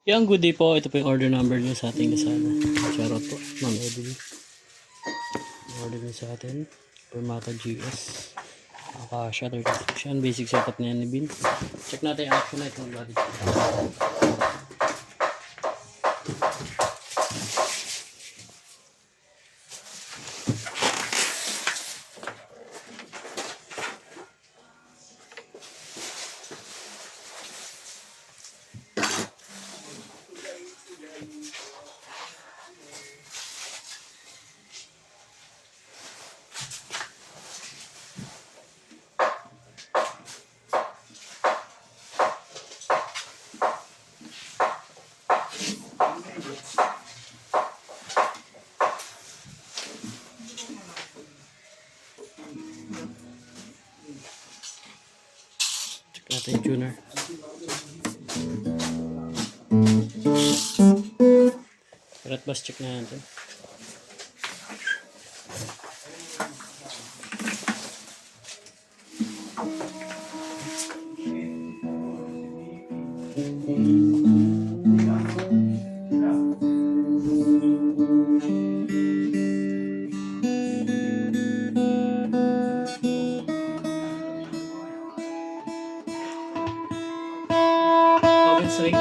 Yung good day po, ito po yung order number niyo sa ating Lazada. Charot po, Ma'am Evelyn. Order niyo sa atin, Permata GS. Naka-shutter protection, basic setup na yan ni Bin. Check natin yung action light ng body. Check natin yung tuner. Rat bus check na natin. Open swing.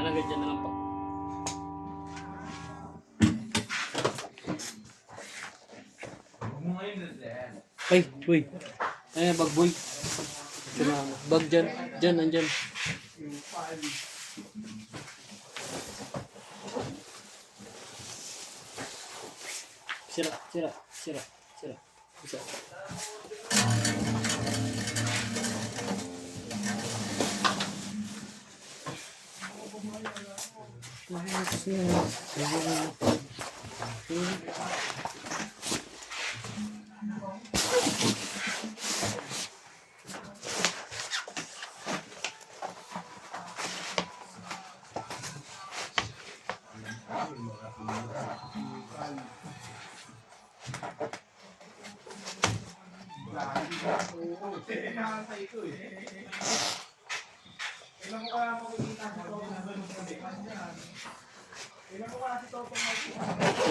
Hanggang dyan na lang po. Ay, boy. Ay, bag boy. Bag dyan. Dyan, nandyan. Sira, sira, sira, sira. Isa.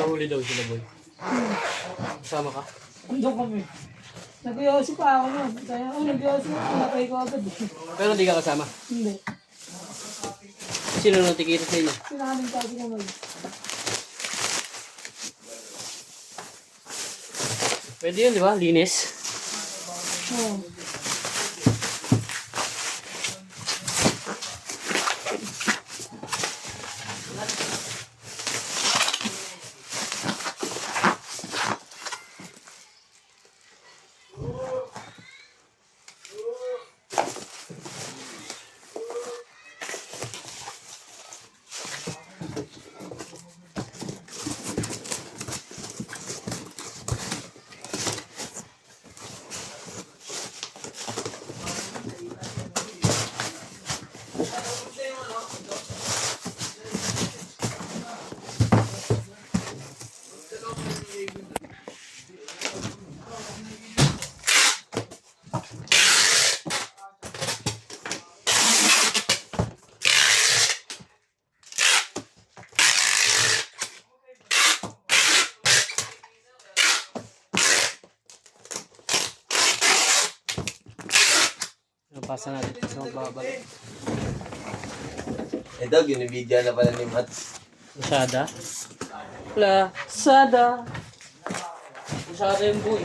Nahuli daw sila, boy. Kasama ka? Andun kami. Nag-iossi pa ako nun. Kaya ako nag-iossi ako. Nakay ko agad. Pero hindi ka kasama. Hindi. Sino nang tikita sa inyo? Sinaming kasi naman. Pwede yun, di ba? Linis. Oo. Pasa natin sa magbabalik. Ito, ginibidya na pala ni Mats. Lazada. Lazada. Lazada yung boy.